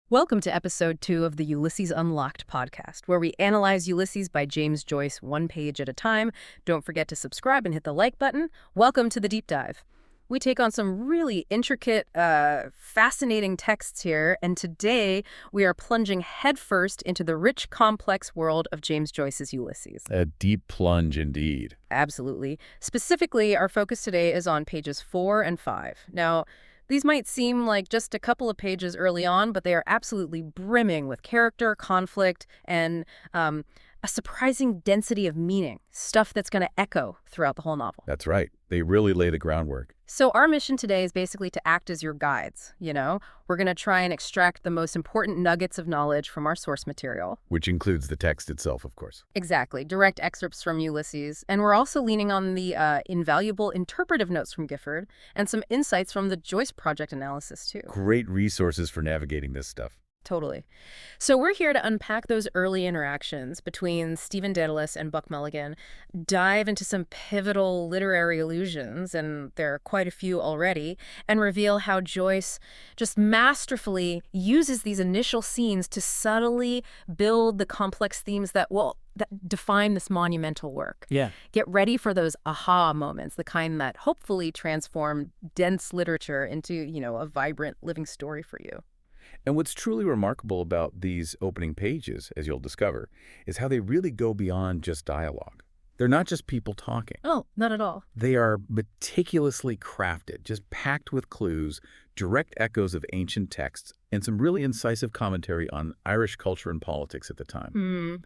Welcome to episode 2 of the Ulysses Unlocked podcast, where we analyze Ulysses by James Joyce one page at a time. Don't forget to subscribe and hit the like button. Welcome to the deep dive. We take on some really intricate, fascinating texts here, and today we are plunging headfirst into the rich, complex world of James Joyce's Ulysses. A deep plunge indeed. Absolutely. Specifically, our focus today is on pages 4 and 5. Now, these might seem like just a couple of pages early on, but they are absolutely brimming with character, conflict, and a surprising density of meaning, stuff that's going to echo throughout the whole novel. That's right. They really lay the groundwork. So our mission today is basically to act as your guides, you know? We're going to try and extract the most important nuggets of knowledge from our source material. Which includes the text itself, of course. Exactly. Direct excerpts from Ulysses. And we're also leaning on the invaluable interpretive notes from Gifford and some insights from the Joyce Project analysis, too. Great resources for navigating this stuff. Totally. So we're here to unpack those early interactions between Stephen Dedalus and Buck Mulligan, dive into some pivotal literary allusions, and there are quite a few already, and reveal how Joyce just masterfully uses these initial scenes to subtly build the complex themes that define this monumental work. Yeah. Get ready for those aha moments, the kind that hopefully transform dense literature into, a vibrant living story for you. And what's truly remarkable about these opening pages, as you'll discover, is how they really go beyond just dialogue. They're not just people talking. Oh, not at all. They are meticulously crafted, just packed with clues, direct echoes of ancient texts, and some really incisive commentary on Irish culture and politics at the time.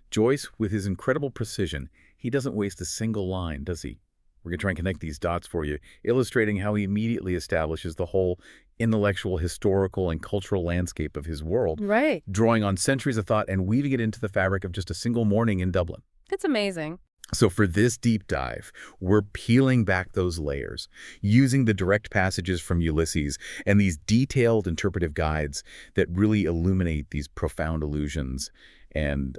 Joyce, with his incredible precision, he doesn't waste a single line, does he? We're going to try and connect these dots for you, illustrating how he immediately establishes the whole intellectual, historical, and cultural landscape of his world. Right. Drawing on centuries of thought and weaving it into the fabric of just a single morning in Dublin. It's amazing. So for this deep dive, we're peeling back those layers, using the direct passages from Ulysses and these detailed interpretive guides that really illuminate these profound allusions and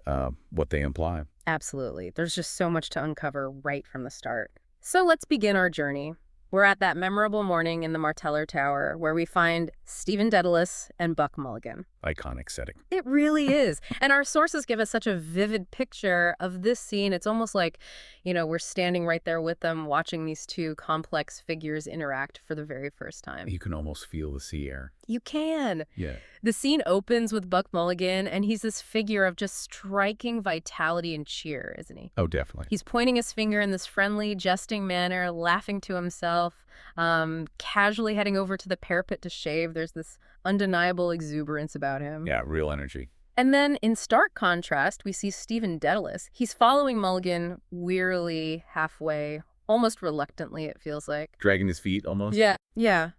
what they imply. Absolutely. There's just so much to uncover right from the start. So let's begin our journey. We're at that memorable morning in the Marteller Tower where we find Stephen Dedalus and Buck Mulligan. Iconic setting. It really is. And our sources give us such a vivid picture of this scene. It's almost like, we're standing right there with them watching these two complex figures interact for the very first time. You can almost feel the sea air. You can. Yeah. The scene opens with Buck Mulligan, and he's this figure of just striking vitality and cheer, isn't he? Oh, definitely. He's pointing his finger in this friendly, jesting manner, laughing to himself, casually heading over to the parapet to shave. There's this undeniable exuberance about him. Yeah, real energy. And then, in stark contrast, we see Stephen Dedalus. He's following Mulligan wearily, halfway, almost reluctantly, it feels like. Dragging his feet, almost? Yeah.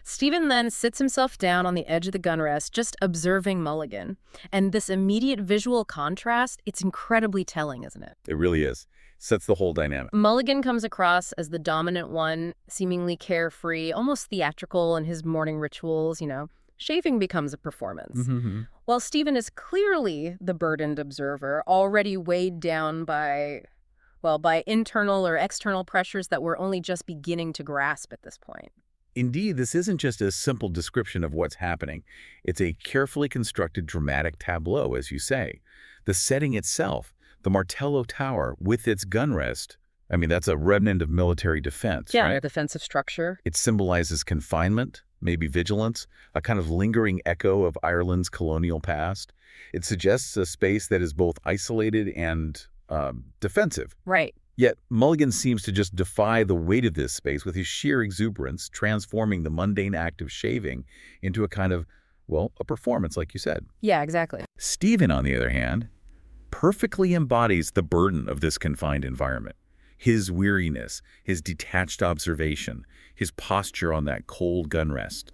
Stephen then sits himself down on the edge of the gunrest, just observing Mulligan. And this immediate visual contrast, it's incredibly telling, isn't it? It really is. Sets the whole dynamic. Mulligan comes across as the dominant one, seemingly carefree, almost theatrical in his morning rituals, Shaving becomes a performance. While Stephen is clearly the burdened observer, already weighed down by internal or external pressures that we're only just beginning to grasp at this point. Indeed, this isn't just a simple description of what's happening. It's a carefully constructed dramatic tableau, as you say. The setting itself, the Martello Tower with its gunrest, that's a remnant of military defense, Yeah, right? a defensive structure. It symbolizes confinement, maybe vigilance, a kind of lingering echo of Ireland's colonial past. It suggests a space that is both isolated and defensive. Right. Yet Mulligan seems to just defy the weight of this space with his sheer exuberance, transforming the mundane act of shaving into a kind of, a performance, like you said. Yeah, exactly. Stephen, on the other hand, perfectly embodies the burden of this confined environment. His weariness, his detached observation, his posture on that cold gunrest.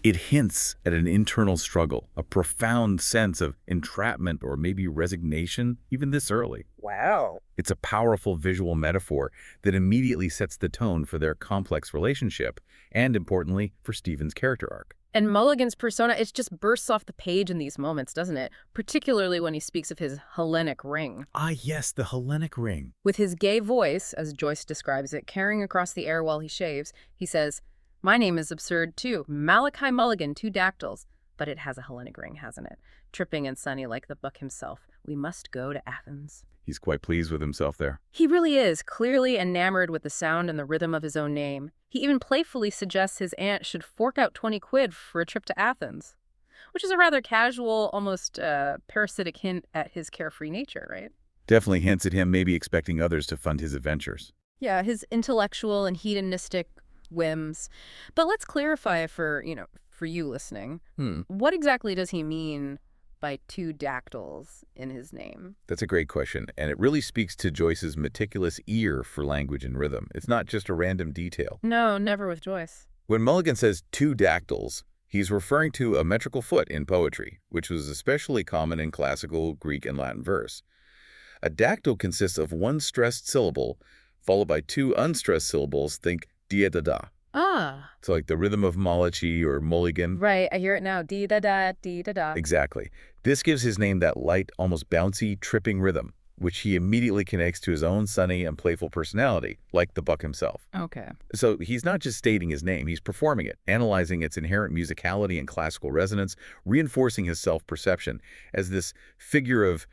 It hints at an internal struggle, a profound sense of entrapment or maybe resignation, even this early. Wow. It's a powerful visual metaphor that immediately sets the tone for their complex relationship and, importantly, for Stephen's character arc. And Mulligan's persona, it just bursts off the page in these moments, doesn't it? Particularly when he speaks of his Hellenic ring. Ah, yes, the Hellenic ring. With his gay voice, as Joyce describes it, carrying across the air while he shaves, he says, "My name is absurd, too. Malachi Mulligan, 2 dactyls. But it has a Hellenic ring, hasn't it? Tripping and sunny like the buck himself. We must go to Athens. He's quite pleased with himself there. He really is, clearly enamored with the sound and the rhythm of his own name. He even playfully suggests his aunt should fork out 20 quid for a trip to Athens, which is a rather casual, almost parasitic hint at his carefree nature, right? Definitely hints at him maybe expecting others to fund his adventures. Yeah, his intellectual and hedonistic whims. But let's clarify for you listening, what exactly does he mean by two dactyls in his name? That's a great question, and it really speaks to Joyce's meticulous ear for language and rhythm. It's not just a random detail. No, never with Joyce. When Mulligan says two dactyls, he's referring to a metrical foot in poetry, which was especially common in classical Greek and Latin verse. A dactyl consists of one stressed syllable followed by two unstressed syllables, think dia-da-da. Ah. So like the rhythm of Malachi or Mulligan. Right, I hear it now. Dee-da-da, dee-da-da. Exactly. This gives his name that light, almost bouncy, tripping rhythm, which he immediately connects to his own sunny and playful personality, like the buck himself. Okay. So he's not just stating his name, he's performing it, analyzing its inherent musicality and classical resonance, reinforcing his self-perception as this figure of,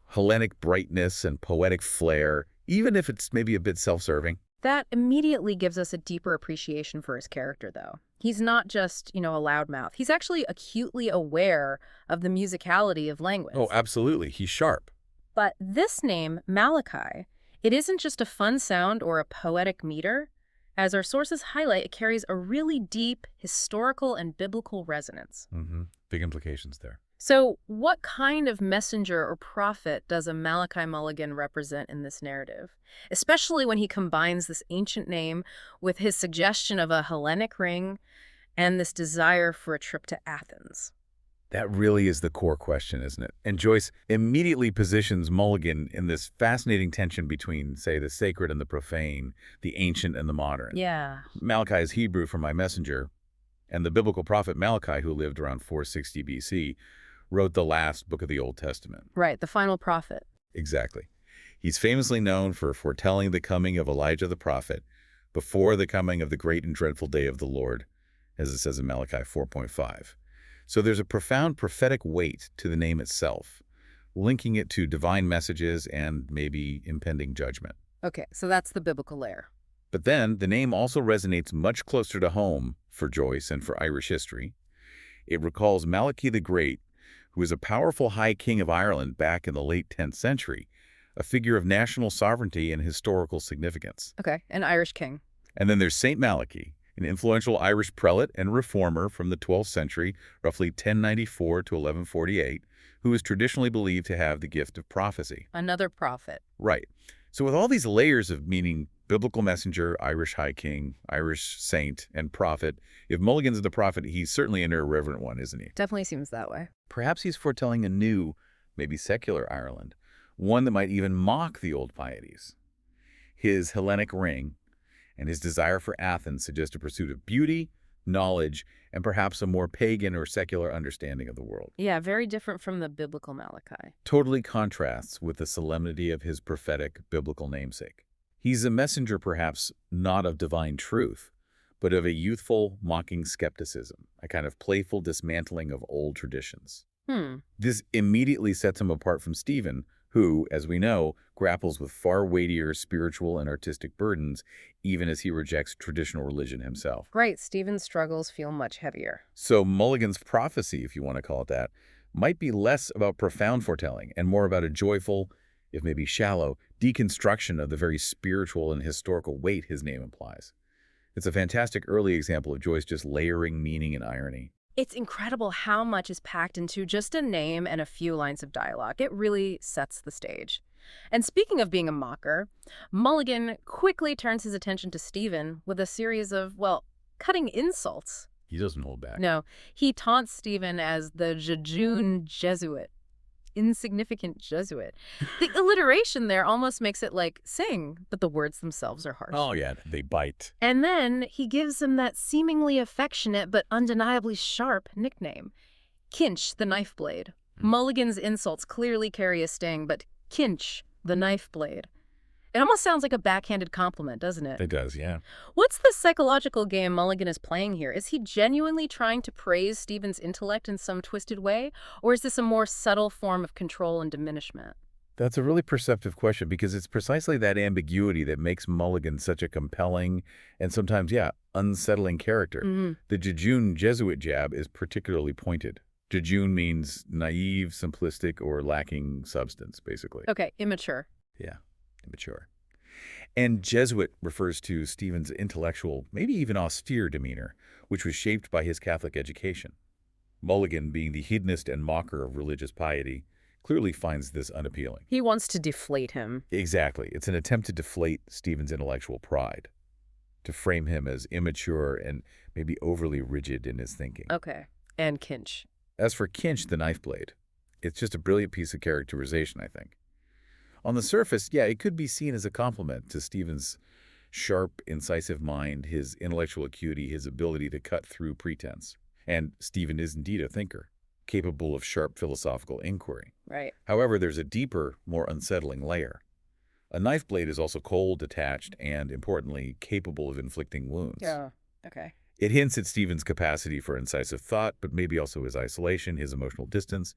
Hellenic brightness and poetic flair, even if it's maybe a bit self-serving. That immediately gives us a deeper appreciation for his character, though. He's not just, a loudmouth. He's actually acutely aware of the musicality of language. Oh, absolutely. He's sharp. But this name, Malachi, it isn't just a fun sound or a poetic meter. As our sources highlight, it carries a really deep historical and biblical resonance. Big implications there. So what kind of messenger or prophet does a Malachi Mulligan represent in this narrative? Especially when he combines this ancient name with his suggestion of a Hellenic ring and this desire for a trip to Athens. That really is the core question, isn't it? And Joyce immediately positions Mulligan in this fascinating tension between, say, the sacred and the profane, the ancient and the modern. Yeah. Malachi is Hebrew for my messenger, and the biblical prophet Malachi, who lived around 460 BC, wrote the last book of the Old Testament. Right, the final prophet. Exactly. He's famously known for foretelling the coming of Elijah the prophet before the coming of the great and dreadful day of the Lord, as it says in Malachi 4.5. So there's a profound prophetic weight to the name itself, linking it to divine messages and maybe impending judgment. Okay, so that's the biblical layer. But then the name also resonates much closer to home for Joyce and for Irish history. It recalls Malachi the Great, who was a powerful high king of Ireland back in the late 10th century, a figure of national sovereignty and historical significance. Okay, an Irish king. And then there's Saint Malachi, an influential Irish prelate and reformer from the 12th century, roughly 1094 to 1148, who is traditionally believed to have the gift of prophecy. Another prophet. Right. So with all these layers of meaning, biblical messenger, Irish high king, Irish saint, and prophet, if Mulligan's the prophet, he's certainly an irreverent one, isn't he? Definitely seems that way. Perhaps he's foretelling a new, maybe secular Ireland, one that might even mock the old pieties. His Hellenic ring and his desire for Athens suggest a pursuit of beauty, knowledge, and perhaps a more pagan or secular understanding of the world. Yeah, very different from the biblical Malachi. Totally contrasts with the solemnity of his prophetic biblical namesake. He's a messenger perhaps not of divine truth, but of a youthful, mocking skepticism, a kind of playful dismantling of old traditions. This immediately sets him apart from Stephen, who, as we know, grapples with far weightier spiritual and artistic burdens, even as he rejects traditional religion himself. Right, Stephen's struggles feel much heavier. So Mulligan's prophecy, if you want to call it that, might be less about profound foretelling and more about a joyful, if maybe shallow, deconstruction of the very spiritual and historical weight his name implies. It's a fantastic early example of Joyce just layering meaning and irony. It's incredible how much is packed into just a name and a few lines of dialogue. It really sets the stage. And speaking of being a mocker, Mulligan quickly turns his attention to Stephen with a series of, cutting insults. He doesn't hold back. No, he taunts Stephen as the jejune Jesuit. Insignificant Jesuit. The alliteration there almost makes it like sing, but the words themselves are harsh. Oh, yeah, they bite. And then he gives him that seemingly affectionate but undeniably sharp nickname, Kinch, the knife blade. Mulligan's insults clearly carry a sting, but Kinch, the knife blade. It almost sounds like a backhanded compliment, doesn't it? It does, yeah. What's the psychological game Mulligan is playing here? Is he genuinely trying to praise Stephen's intellect in some twisted way? Or is this a more subtle form of control and diminishment? That's a really perceptive question because it's precisely that ambiguity that makes Mulligan such a compelling and sometimes, yeah, unsettling character. Hmm. The jejune Jesuit jab is particularly pointed. Jejune means naive, simplistic, or lacking substance, basically. Okay, immature. Yeah, immature. And Jesuit refers to Stephen's intellectual, maybe even austere demeanor, which was shaped by his Catholic education. Mulligan, being the hedonist and mocker of religious piety, clearly finds this unappealing. He wants to deflate him. Exactly. It's an attempt to deflate Stephen's intellectual pride, to frame him as immature and maybe overly rigid in his thinking. Okay. And Kinch. As for Kinch, the knife blade, it's just a brilliant piece of characterization, I think. On the surface, yeah, it could be seen as a compliment to Stephen's sharp, incisive mind, his intellectual acuity, his ability to cut through pretense. And Stephen is indeed a thinker, capable of sharp philosophical inquiry. Right. However, there's a deeper, more unsettling layer. A knife blade is also cold, detached, and, importantly, capable of inflicting wounds. Yeah. Okay. It hints at Stephen's capacity for incisive thought, but maybe also his isolation, his emotional distance,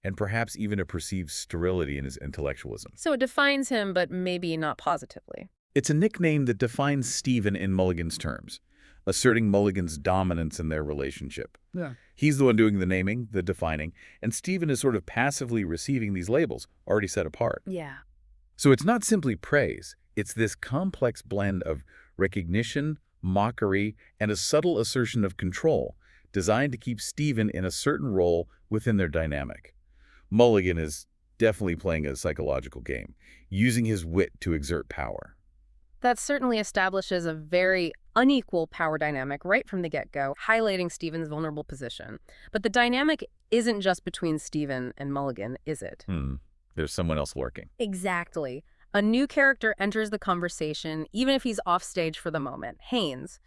and perhaps even a perceived sterility in his intellectualism. So it defines him, but maybe not positively. It's a nickname that defines Stephen in Mulligan's terms, asserting Mulligan's dominance in their relationship. Yeah. He's the one doing the naming, the defining, and Stephen is sort of passively receiving these labels, already set apart. Yeah. So it's not simply praise. It's this complex blend of recognition, mockery, and a subtle assertion of control, designed to keep Stephen in a certain role within their dynamic. Mulligan is definitely playing a psychological game, using his wit to exert power. That certainly establishes a very unequal power dynamic right from the get-go, highlighting Stephen's vulnerable position. But the dynamic isn't just between Stephen and Mulligan, is it? There's someone else lurking. Exactly. A new character enters the conversation, even if he's off stage for the moment, Haines.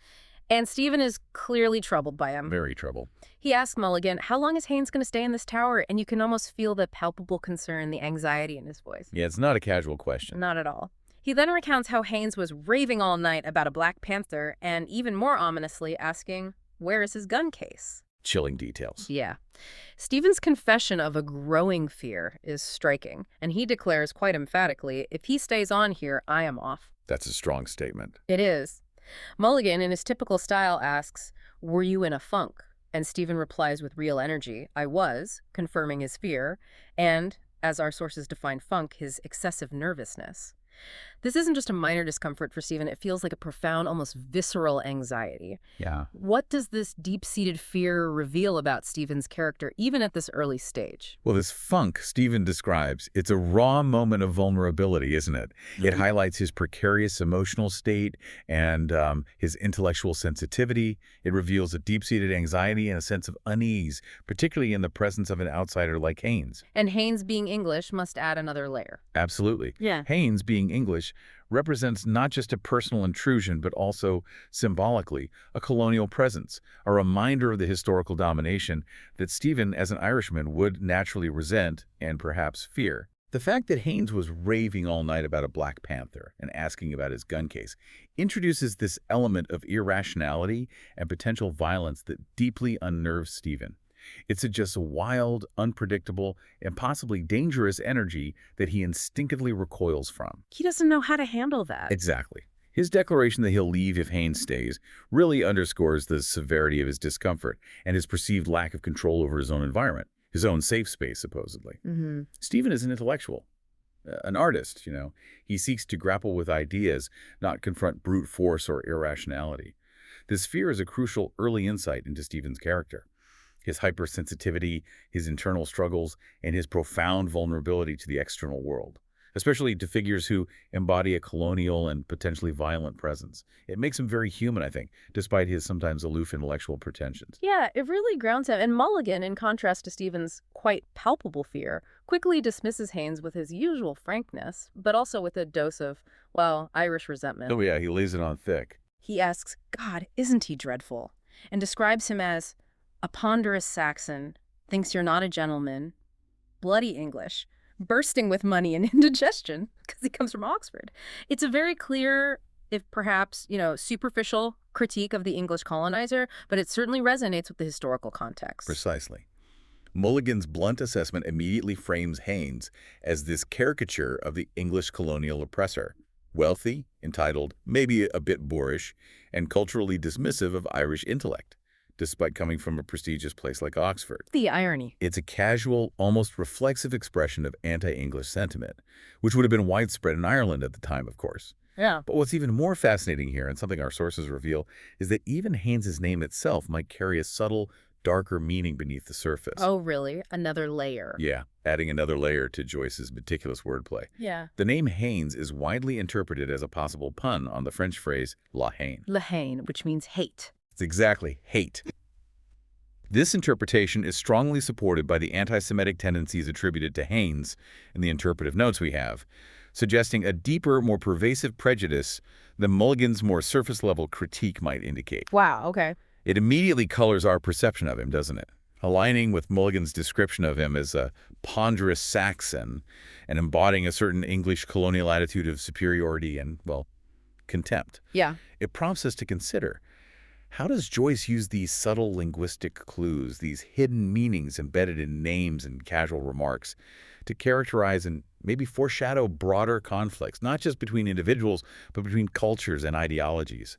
And Stephen is clearly troubled by him. Very troubled. He asks Mulligan, how long is Haines going to stay in this tower? And you can almost feel the palpable concern, the anxiety in his voice. Yeah, it's not a casual question. Not at all. He then recounts how Haines was raving all night about a Black Panther and even more ominously asking, where is his gun case? Chilling details. Yeah. Stephen's confession of a growing fear is striking, and he declares quite emphatically, if he stays on here, I am off. That's a strong statement. It is. Mulligan, in his typical style, asks, were you in a funk? And Stephen replies with real energy, I was, confirming his fear, and, as our sources define funk, his excessive nervousness. This isn't just a minor discomfort for Stephen. It feels like a profound, almost visceral anxiety. Yeah. What does this deep-seated fear reveal about Stephen's character, even at this early stage? Well, this funk Stephen describes, it's a raw moment of vulnerability, isn't it? It highlights his precarious emotional state and his intellectual sensitivity. It reveals a deep-seated anxiety and a sense of unease, particularly in the presence of an outsider like Haines. And Haines being English must add another layer. Absolutely. Yeah. Haines, being English, represents not just a personal intrusion, but also, symbolically, a colonial presence, a reminder of the historical domination that Stephen, as an Irishman, would naturally resent and perhaps fear. The fact that Haines was raving all night about a Black Panther and asking about his gun case introduces this element of irrationality and potential violence that deeply unnerves Stephen. It suggests a wild, unpredictable, and possibly dangerous energy that he instinctively recoils from. He doesn't know how to handle that. Exactly. His declaration that he'll leave if Haines stays really underscores the severity of his discomfort and his perceived lack of control over his own environment, his own safe space, supposedly. Stephen is an intellectual, an artist, you know. He seeks to grapple with ideas, not confront brute force or irrationality. This fear is a crucial early insight into Stephen's character. His hypersensitivity, his internal struggles, and his profound vulnerability to the external world, especially to figures who embody a colonial and potentially violent presence. It makes him very human, I think, despite his sometimes aloof intellectual pretensions. Yeah, it really grounds him. And Mulligan, in contrast to Stephen's quite palpable fear, quickly dismisses Haines with his usual frankness, but also with a dose of, well, Irish resentment. Oh yeah, he lays it on thick. He asks, God, isn't he dreadful? And describes him as a ponderous Saxon, thinks you're not a gentleman, bloody English, bursting with money and indigestion because he comes from Oxford. It's a very clear, if perhaps, superficial critique of the English colonizer, but it certainly resonates with the historical context. Precisely. Mulligan's blunt assessment immediately frames Haines as this caricature of the English colonial oppressor, wealthy, entitled, maybe a bit boorish, and culturally dismissive of Irish intellect, despite coming from a prestigious place like Oxford. The irony. It's a casual, almost reflexive expression of anti-English sentiment, which would have been widespread in Ireland at the time, of course. Yeah. But what's even more fascinating here, and something our sources reveal, is that even Haynes's name itself might carry a subtle, darker meaning beneath the surface. Oh, really? Another layer. Yeah, adding another layer to Joyce's meticulous wordplay. Yeah. The name Haines is widely interpreted as a possible pun on the French phrase la haine. La haine, which means hate. It's exactly hate. This interpretation is strongly supported by the anti-Semitic tendencies attributed to Haines in the interpretive notes we have, suggesting a deeper, more pervasive prejudice than Mulligan's more surface-level critique might indicate. Wow, okay. It immediately colors our perception of him, doesn't it? Aligning with Mulligan's description of him as a ponderous Saxon and embodying a certain English colonial attitude of superiority and, well, contempt. Yeah. It prompts us to consider, how does Joyce use these subtle linguistic clues, these hidden meanings embedded in names and casual remarks, to characterize and maybe foreshadow broader conflicts, not just between individuals, but between cultures and ideologies?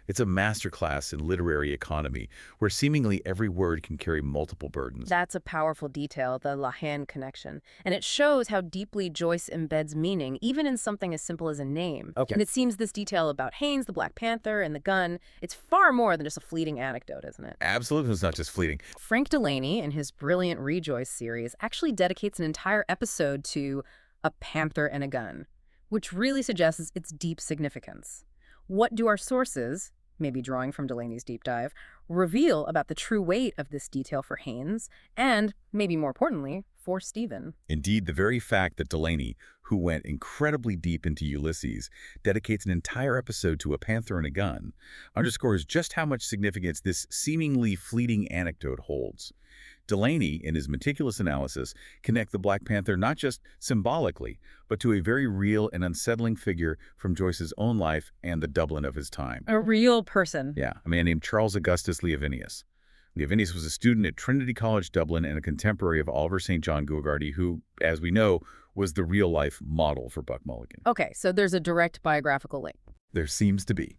It's a masterclass in literary economy, where seemingly every word can carry multiple burdens. That's a powerful detail, the La Haine connection. And it shows how deeply Joyce embeds meaning, even in something as simple as a name. Okay. And it seems this detail about Haines, the Black Panther, and the gun, it's far more than just a fleeting anecdote, isn't it? Absolutely, it's not just fleeting. Frank Delaney, in his brilliant Rejoice series, actually dedicates an entire episode to a panther and a gun, which really suggests its deep significance. What do our sources, maybe drawing from Delaney's deep dive, reveal about the true weight of this detail for Haines and, maybe more importantly, for Stephen? Indeed, the very fact that Delaney, who went incredibly deep into Ulysses, dedicates an entire episode to a panther and a gun, underscores just how much significance this seemingly fleeting anecdote holds. Delaney, in his meticulous analysis, connects the Black Panther not just symbolically, but to a very real and unsettling figure from Joyce's own life and the Dublin of his time. A real person. Yeah, a man named Charles Augustus Leovinius. Leovinius was a student at Trinity College Dublin and a contemporary of Oliver St. John Gogarty, who, as we know, was the real-life model for Buck Mulligan. Okay, so there's a direct biographical link. There seems to be.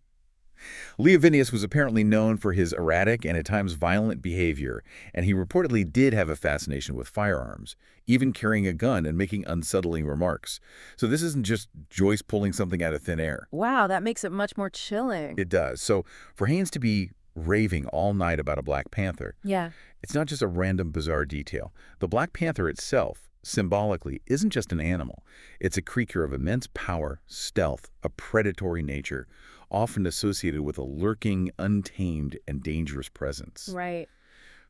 Leovinius was apparently known for his erratic and at times violent behavior, and he reportedly did have a fascination with firearms, even carrying a gun and making unsettling remarks. So this isn't just Joyce pulling something out of thin air. Wow, that makes it much more chilling. It does. So for Haines to be raving all night about a Black Panther, Yeah. it's not just a random bizarre detail. The Black Panther itself, symbolically, isn't just an animal. It's a creature of immense power, stealth, a predatory nature, often associated with a lurking, untamed, and dangerous presence. Right.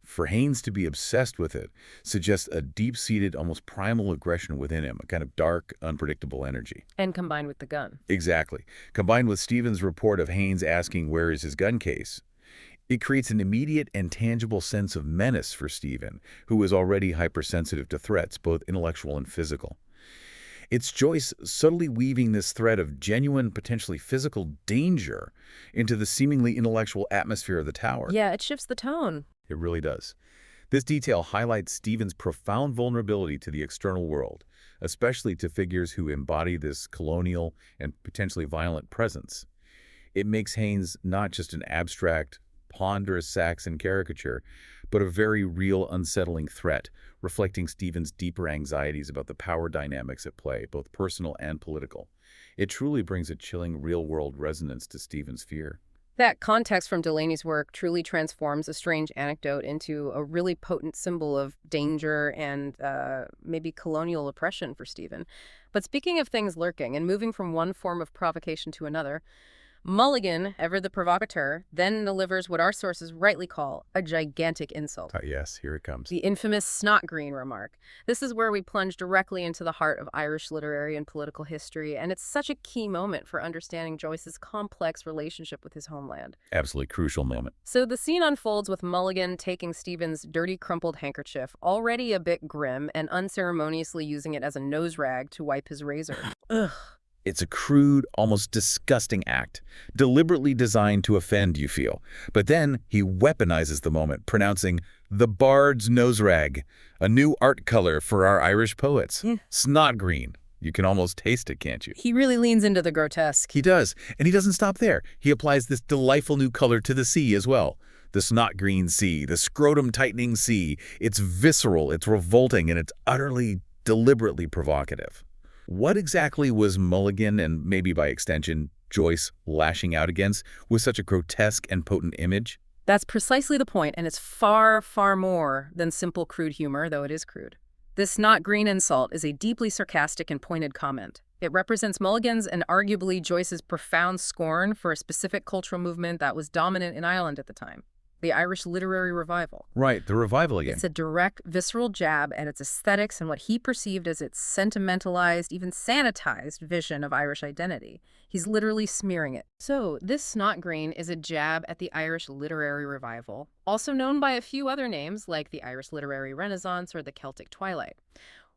For Haines to be obsessed with it suggests a deep-seated, almost primal aggression within him, a kind of dark, unpredictable energy. And combined with the gun. Exactly. Combined with Stephen's report of Haines asking where is his gun case, it creates an immediate and tangible sense of menace for Stephen, who is already hypersensitive to threats, both intellectual and physical. It's Joyce subtly weaving this thread of genuine, potentially physical danger into the seemingly intellectual atmosphere of the tower. Yeah, it shifts the tone. It really does. This detail highlights Stephen's profound vulnerability to the external world, especially to figures who embody this colonial and potentially violent presence. It makes Haines not just an abstract, ponderous Saxon caricature, but a very real, unsettling threat, reflecting Stephen's deeper anxieties about the power dynamics at play, both personal and political. It truly brings a chilling real-world resonance to Stephen's fear. That context from Delaney's work truly transforms a strange anecdote into a really potent symbol of danger and maybe colonial oppression for Stephen. But speaking of things lurking and moving from one form of provocation to another, Mulligan, ever the provocateur, then delivers what our sources rightly call a gigantic insult. Yes, here it comes. The infamous snotgreen remark. This is where we plunge directly into the heart of Irish literary and political history, and it's such a key moment for understanding Joyce's complex relationship with his homeland. Absolutely crucial moment. So the scene unfolds with Mulligan taking Stephen's dirty, crumpled handkerchief, already a bit grim, and unceremoniously using it as a nose rag to wipe his razor. Ugh. It's a crude, almost disgusting act, deliberately designed to offend, you feel. But then he weaponizes the moment, pronouncing the bard's nose rag, a new art color for our Irish poets. Snotgreen. You can almost taste it, can't you? He really leans into the grotesque. He does, and he doesn't stop there. He applies this delightful new color to the sea as well. The snot-green sea, the scrotum-tightening sea. It's visceral, it's revolting, and it's utterly, deliberately provocative. What exactly was Mulligan, and maybe by extension, Joyce, lashing out against with such a grotesque and potent image? That's precisely the point, and it's far, far more than simple crude humor, though it is crude. This not green insult is a deeply sarcastic and pointed comment. It represents Mulligan's and arguably Joyce's profound scorn for a specific cultural movement that was dominant in Ireland at the time. The Irish literary revival. Right, the revival again. It's a direct, visceral jab at its aesthetics and what he perceived as its sentimentalized, even sanitized vision of Irish identity. He's literally smearing it. So, this snotgreen is a jab at the Irish literary revival, also known by a few other names like the Irish Literary Renaissance or the Celtic Twilight.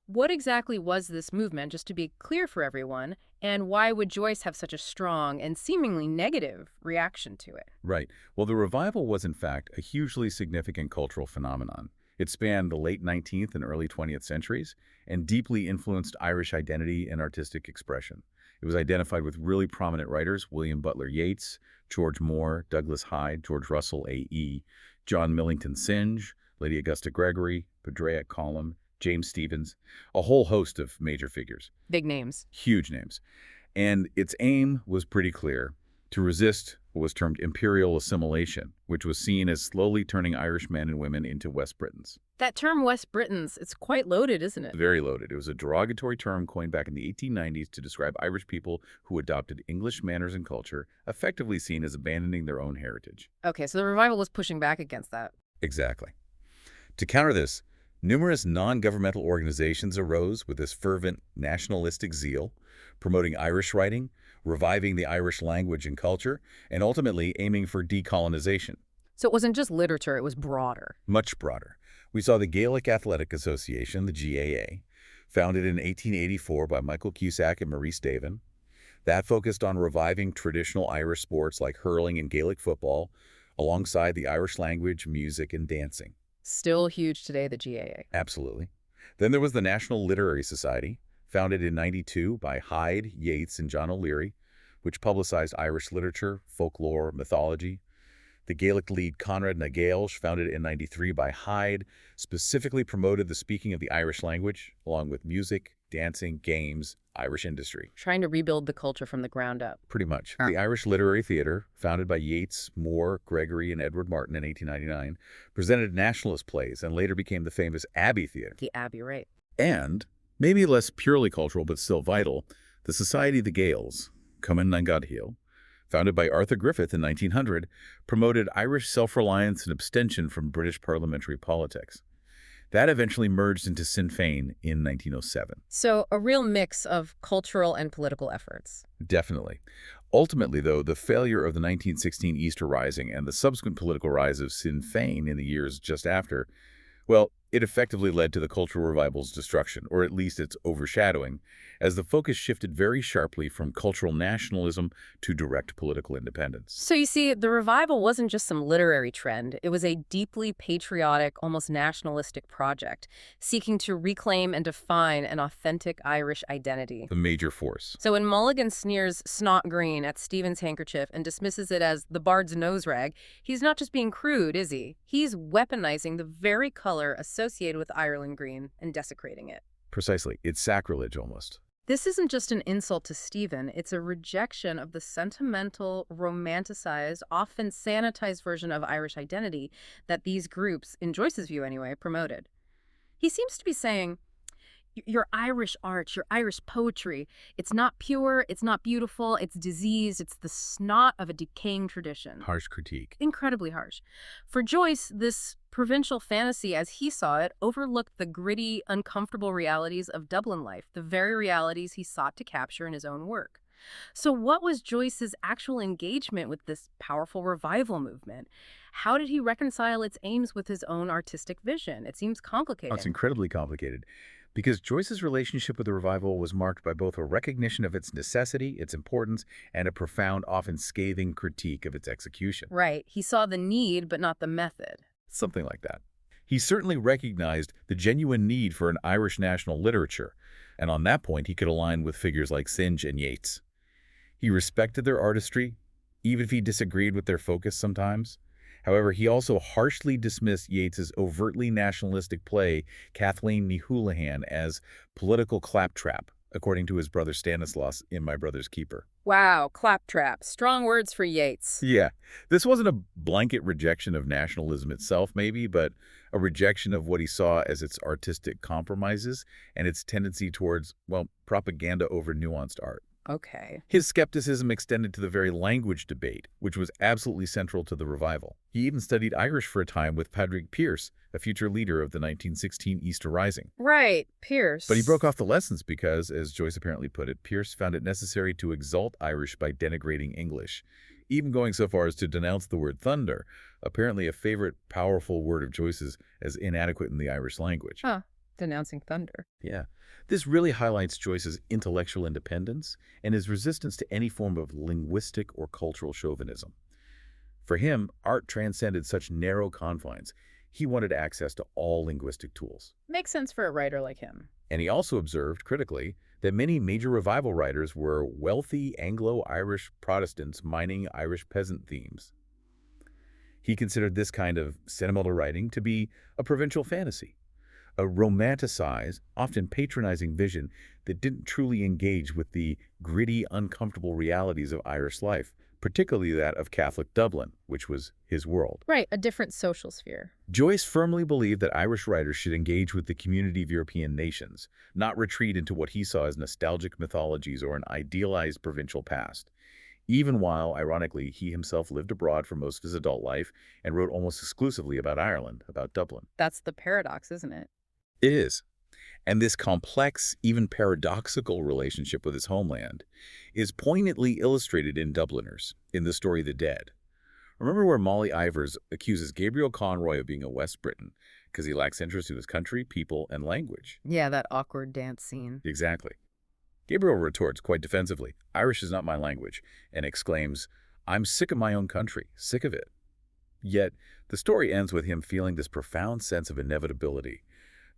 What exactly was this movement, just to be clear for everyone, and why would Joyce have such a strong and seemingly negative reaction to it? Right. Well, the revival was, in fact, a hugely significant cultural phenomenon. It spanned the late 19th and early 20th centuries and deeply influenced Irish identity and artistic expression. It was identified with really prominent writers, William Butler Yeats, George Moore, Douglas Hyde, George Russell, A.E., John Millington Synge, Lady Augusta Gregory, Padraic Colum, James Stephens, a whole host of major figures. Big names. Huge names. And its aim was pretty clear, to resist what was termed imperial assimilation, which was seen as slowly turning Irish men and women into West Britons. That term West Britons, it's quite loaded, isn't it? Very loaded. It was a derogatory term coined back in the 1890s to describe Irish people who adopted English manners and culture, effectively seen as abandoning their own heritage. Okay, so the revival was pushing back against that. Exactly. To counter this, numerous non-governmental organizations arose with this fervent nationalistic zeal, promoting Irish writing, reviving the Irish language and culture, and ultimately aiming for decolonization. So it wasn't just literature, it was broader. Much broader. We saw the Gaelic Athletic Association, the GAA, founded in 1884 by Michael Cusack and Maurice Davin. That focused on reviving traditional Irish sports like hurling and Gaelic football, alongside the Irish language, music, and dancing. Still huge today, the GAA. Absolutely. Then there was the National Literary Society, founded in '92 by Hyde, Yeats, and John O'Leary, which publicized Irish literature, folklore, mythology. The Gaelic lead Conrad na Gaelge, founded in '93 by Hyde, specifically promoted the speaking of the Irish language, along with music, dancing, games, Irish industry. Trying to rebuild the culture from the ground up. Pretty much. The Irish Literary Theatre, founded by Yeats, Moore, Gregory, and Edward Martin in 1899, presented nationalist plays and later became the famous Abbey Theatre. The Abbey, right. And, maybe less purely cultural but still vital, the Society of the Gaels, Cumann na Gadhil, founded by Arthur Griffith in 1900, promoted Irish self-reliance and abstention from British parliamentary politics. That eventually merged into Sinn Féin in 1907. So a real mix of cultural and political efforts. Definitely. Ultimately, though, the failure of the 1916 Easter Rising and the subsequent political rise of Sinn Féin in the years just after, well, it effectively led to the cultural revival's destruction, or at least its overshadowing, as the focus shifted very sharply from cultural nationalism to direct political independence. So you see, the revival wasn't just some literary trend. It was a deeply patriotic, almost nationalistic project, seeking to reclaim and define an authentic Irish identity. The major force. So when Mulligan sneers snot green at Stephen's handkerchief and dismisses it as the bard's nose rag, he's not just being crude, is he? He's weaponizing the very color associated with Ireland green and desecrating it. Precisely. It's sacrilege, almost. This isn't just an insult to Stephen, it's a rejection of the sentimental, romanticized, often sanitized version of Irish identity that these groups, in Joyce's view anyway, promoted. He seems to be saying, Your Irish art, your Irish poetry, it's not pure, it's not beautiful, it's diseased, it's the snot of a decaying tradition. Harsh critique. Incredibly harsh. For Joyce, this provincial fantasy, as he saw it, overlooked the gritty, uncomfortable realities of Dublin life, the very realities he sought to capture in his own work. So what was Joyce's actual engagement with this powerful revival movement? How did he reconcile its aims with his own artistic vision? It seems Oh, it's complicated. incredibly complicated. Because Joyce's relationship with the revival was marked by both a recognition of its necessity, its importance, and a profound, often scathing critique of its execution. Right. He saw the need, but not the method. Something like that. He certainly recognized the genuine need for an Irish national literature, and on that point he could align with figures like Synge and Yeats. He respected their artistry, even if he disagreed with their focus sometimes. However, he also harshly dismissed Yeats's overtly nationalistic play, Kathleen Ni Houlihan, as political claptrap, according to his brother Stanislaus in My Brother's Keeper. Wow, claptrap. Strong words for Yeats. Yeah, this wasn't a blanket rejection of nationalism itself, maybe, but a rejection of what he saw as its artistic compromises and its tendency towards, well, propaganda over nuanced art. Okay. His skepticism extended to the very language debate, which was absolutely central to the revival. He even studied Irish for a time with Padraig Pearse, a future leader of the 1916 Easter Rising. Right, Pierce. But he broke off the lessons because, as Joyce apparently put it, Pearse found it necessary to exalt Irish by denigrating English, even going so far as to denounce the word thunder, apparently a favorite powerful word of Joyce's, as inadequate in the Irish language. Huh. Denouncing thunder. Yeah. This really highlights Joyce's intellectual independence and his resistance to any form of linguistic or cultural chauvinism. For him, art transcended such narrow confines. He wanted access to all linguistic tools. Makes sense for a writer like him. And he also observed, critically, that many major revival writers were wealthy Anglo-Irish Protestants mining Irish peasant themes. He considered this kind of sentimental writing to be a provincial fantasy, a romanticized, often patronizing vision that didn't truly engage with the gritty, uncomfortable realities of Irish life, particularly that of Catholic Dublin, which was his world. Right, a different social sphere. Joyce firmly believed that Irish writers should engage with the community of European nations, not retreat into what he saw as nostalgic mythologies or an idealized provincial past, even while, ironically, he himself lived abroad for most of his adult life and wrote almost exclusively about Ireland, about Dublin. That's the paradox, isn't it? It is. And this complex, even paradoxical relationship with his homeland is poignantly illustrated in Dubliners, in the story The Dead. Remember where Molly Ivors accuses Gabriel Conroy of being a West Briton because he lacks interest in his country, people, and language? Yeah, that awkward dance scene. Exactly. Gabriel retorts quite defensively, "Irish is not my language," and exclaims, "I'm sick of my own country, sick of it." Yet, the story ends with him feeling this profound sense of inevitability,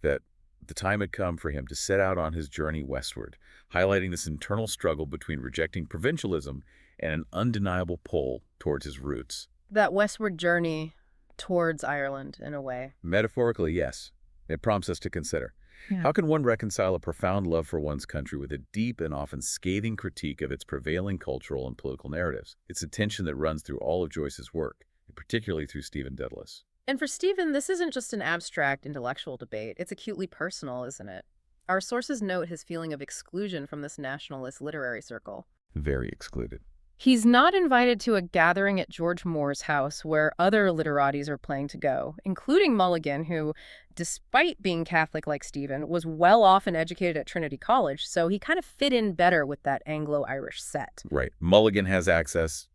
that the time had come for him to set out on his journey westward, highlighting this internal struggle between rejecting provincialism and an undeniable pull towards his roots. That westward journey towards Ireland, in a way. Metaphorically, yes. It prompts us to consider, Yeah. how can one reconcile a profound love for one's country with a deep and often scathing critique of its prevailing cultural and political narratives? It's a tension that runs through all of Joyce's work, particularly through Stephen Dedalus. And for Stephen, this isn't just an abstract intellectual debate. It's acutely personal, isn't it? Our sources note his feeling of exclusion from this nationalist literary circle. Very excluded. He's not invited to a gathering at George Moore's house where other literatis are planning to go, including Mulligan, who, despite being Catholic like Stephen, was well off and educated at Trinity College, so he kind of fit in better with that Anglo-Irish set. Right. Mulligan has access.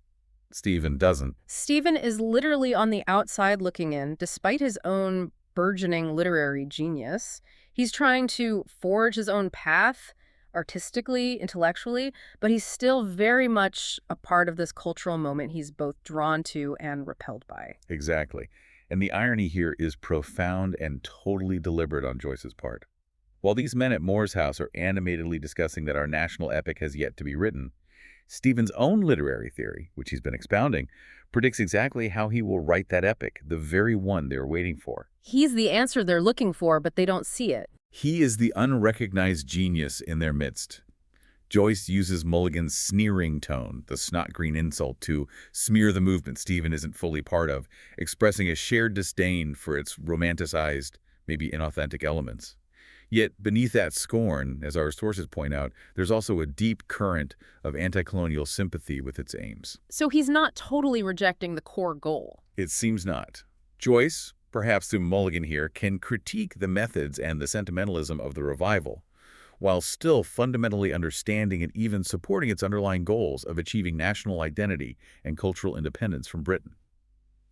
Stephen doesn't. Stephen is literally on the outside looking in, despite his own burgeoning literary genius. He's trying to forge his own path, artistically, intellectually, but he's still very much a part of this cultural moment he's both drawn to and repelled by. Exactly. And the irony here is profound and totally deliberate on Joyce's part. While these men at Moore's house are animatedly discussing that our national epic has yet to be written, Stephen's own literary theory, which he's been expounding, predicts exactly how he will write that epic, the very one they're waiting for. He's the answer they're looking for, but they don't see it. He is the unrecognized genius in their midst. Joyce uses Mulligan's sneering tone, the snotgreen insult, to smear the movement Stephen isn't fully part of, expressing a shared disdain for its romanticized, maybe inauthentic elements. Yet beneath that scorn, as our sources point out, there's also a deep current of anti-colonial sympathy with its aims. So he's not totally rejecting the core goal. It seems not. Joyce, perhaps through Mulligan here, can critique the methods and the sentimentalism of the revival, while still fundamentally understanding and even supporting its underlying goals of achieving national identity and cultural independence from Britain.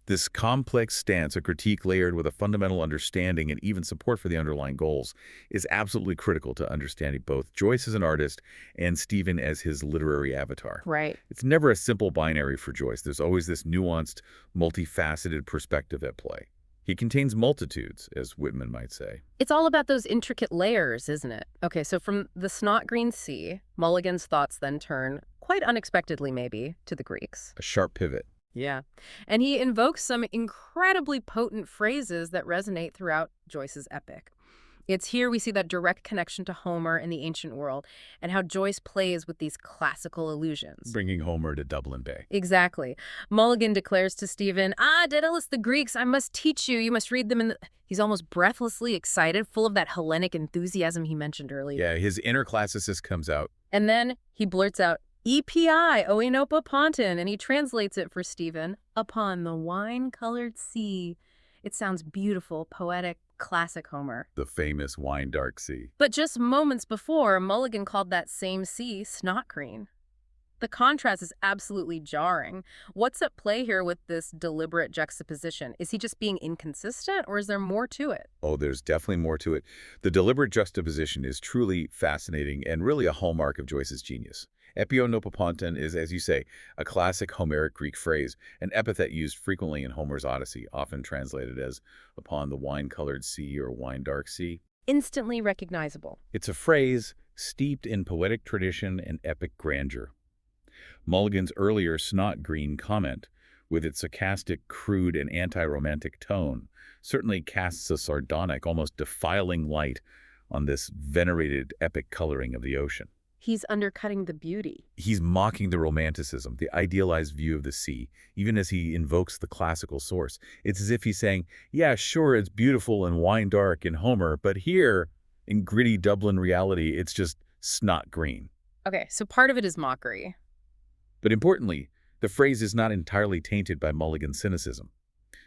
This complex stance, a critique layered with a fundamental understanding and even support for the underlying goals, is absolutely critical to understanding both Joyce as an artist and Stephen as his literary avatar. Right. It's never a simple binary for Joyce. There's always this nuanced, multifaceted perspective at play. He contains multitudes, as Whitman might say. It's all about those intricate layers, isn't it? Okay, so from the snotgreen sea, Mulligan's thoughts then turn, quite unexpectedly maybe, to the Greeks. A sharp pivot. Yeah. And he invokes some incredibly potent phrases that resonate throughout Joyce's epic. It's here we see that direct connection to Homer and the ancient world and how Joyce plays with these classical allusions. Bringing Homer to Dublin Bay. Exactly. Mulligan declares to Stephen, Dedalus, the Greeks, I must teach you. You must read them in the... He's almost breathlessly excited, full of that Hellenic enthusiasm he mentioned earlier. Yeah, his inner classicist comes out. And then he blurts out, EPI, oinopa ponton, and he translates it for Stephen, upon the wine-colored sea. It sounds beautiful, poetic, classic Homer. The famous wine dark sea. But just moments before, Mulligan called that same sea snotgreen. The contrast is absolutely jarring. What's at play here with this deliberate juxtaposition? Is he just being inconsistent, or is there more to it? Oh, there's definitely more to it. The deliberate juxtaposition is truly fascinating and really a hallmark of Joyce's genius. Epionopoponton is, as you say, a classic Homeric Greek phrase, an epithet used frequently in Homer's Odyssey, often translated as upon the wine-colored sea or wine-dark sea. Instantly recognizable. It's a phrase steeped in poetic tradition and epic grandeur. Mulligan's earlier snot-green comment, with its sarcastic, crude, and anti-romantic tone, certainly casts a sardonic, almost defiling light on this venerated epic coloring of the ocean. He's undercutting the beauty. He's mocking the romanticism, the idealized view of the sea, even as he invokes the classical source. It's as if he's saying, yeah, sure, it's beautiful and wine dark in Homer, but here, in gritty Dublin reality, it's just snot green. Okay, so part of it is mockery. But importantly, the phrase is not entirely tainted by Mulligan's cynicism.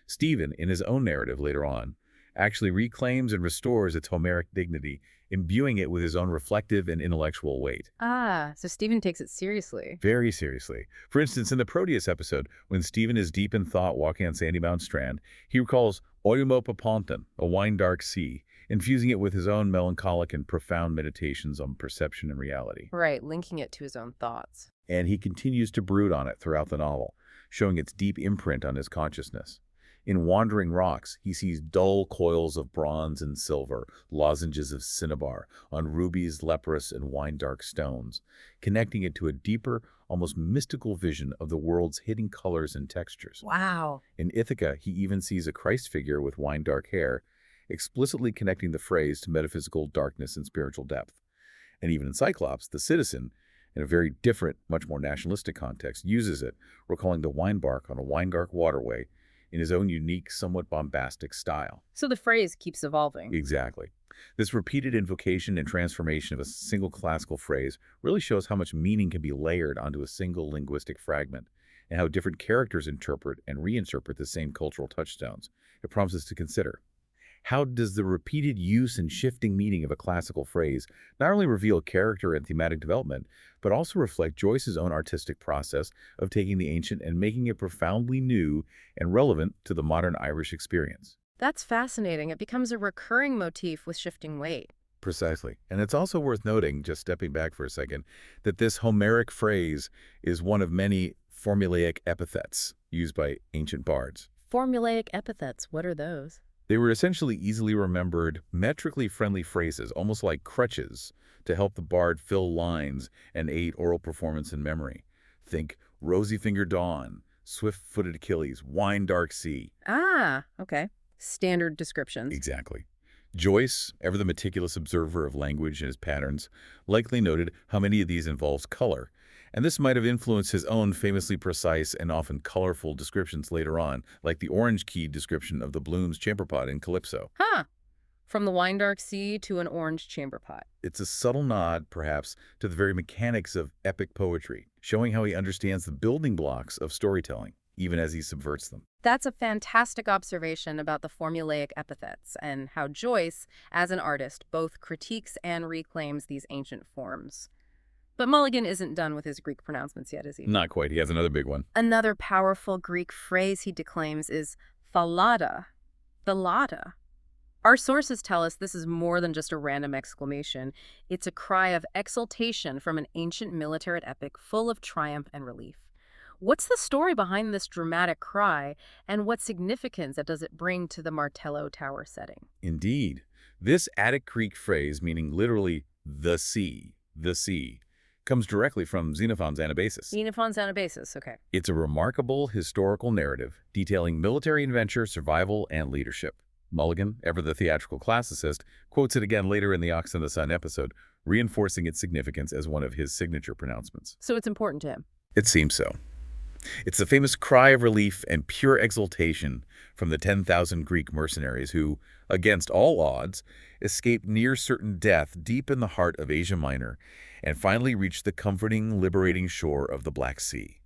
Stephen, in his own narrative later on, actually reclaims and restores its Homeric dignity, imbuing it with his own reflective and intellectual weight. So Stephen takes it seriously. Very seriously. For instance, in the Proteus episode, when Stephen is deep in thought walking on Sandy Mountain Strand, he recalls oinopa ponton, a wine-dark sea, infusing it with his own melancholic and profound meditations on perception and reality. Right, linking it to his own thoughts. And he continues to brood on it throughout the novel, showing its deep imprint on his consciousness. In Wandering Rocks, he sees dull coils of bronze and silver, lozenges of cinnabar, on rubies, leprous, and wine-dark stones, connecting it to a deeper, almost mystical vision of the world's hidden colors and textures. Wow. In Ithaca, he even sees a Christ figure with wine-dark hair, explicitly connecting the phrase to metaphysical darkness and spiritual depth. And even in Cyclops, the citizen, in a very different, much more nationalistic context, uses it, recalling the wine bark on a wine-dark waterway, in his own unique, somewhat bombastic style. So the phrase keeps evolving. Exactly. This repeated invocation and transformation of a single classical phrase really shows how much meaning can be layered onto a single linguistic fragment, and how different characters interpret and reinterpret the same cultural touchstones. It prompts us to consider, how does the repeated use and shifting meaning of a classical phrase not only reveal character and thematic development, but also reflect Joyce's own artistic process of taking the ancient and making it profoundly new and relevant to the modern Irish experience? That's fascinating. It becomes a recurring motif with shifting weight. Precisely. And it's also worth noting, just stepping back for a second, that this Homeric phrase is one of many formulaic epithets used by ancient bards. Formulaic epithets, what are those? They were essentially easily remembered, metrically friendly phrases, almost like crutches, to help the bard fill lines and aid oral performance and memory. Think rosy-fingered dawn, swift-footed Achilles, wine-dark sea. Okay. Standard descriptions. Exactly. Joyce, ever the meticulous observer of language and its patterns, likely noted how many of these involves color, and this might have influenced his own famously precise and often colorful descriptions later on, like the orange-keyed description of the Bloom's chamberpot in Calypso. From the wine dark sea to an orange chamber pot. It's a subtle nod, perhaps, to the very mechanics of epic poetry, showing how he understands the building blocks of storytelling, even as he subverts them. That's a fantastic observation about the formulaic epithets and how Joyce, as an artist, both critiques and reclaims these ancient forms. But Mulligan isn't done with his Greek pronouncements yet, is he? Not quite. He has another big one. Another powerful Greek phrase he declaims is Thalatta. Thalatta. Our sources tell us this is more than just a random exclamation. It's a cry of exultation from an ancient military epic full of triumph and relief. What's the story behind this dramatic cry, and what significance does it bring to the Martello Tower setting? Indeed. This Attic Greek phrase, meaning literally the sea, comes directly from Xenophon's Anabasis. Xenophon's Anabasis, okay. It's a remarkable historical narrative detailing military adventure, survival, and leadership. Mulligan, ever the theatrical classicist, quotes it again later in the Ox and the Sun episode, reinforcing its significance as one of his signature pronouncements. So it's important to him. It seems so. It's the famous cry of relief and pure exultation from the 10,000 Greek mercenaries who, against all odds, escaped near certain death deep in the heart of Asia Minor and finally reached the comforting, liberating shore of the Black Sea.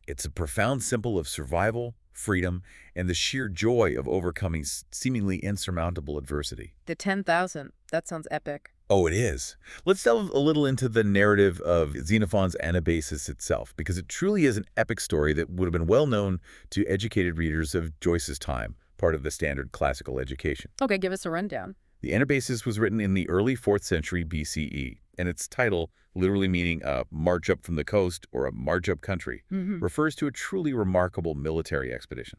It's a profound symbol of survival, freedom, and the sheer joy of overcoming seemingly insurmountable adversity. The 10,000. That sounds epic. Oh, it is. Let's delve a little into the narrative of Xenophon's Anabasis itself, because it truly is an epic story that would have been well known to educated readers of Joyce's time, part of the standard classical education. Okay, give us a rundown. The Anabasis was written in the early 4th century BCE, and its title, literally meaning a march up from the coast or a march up country, refers to a truly remarkable military expedition.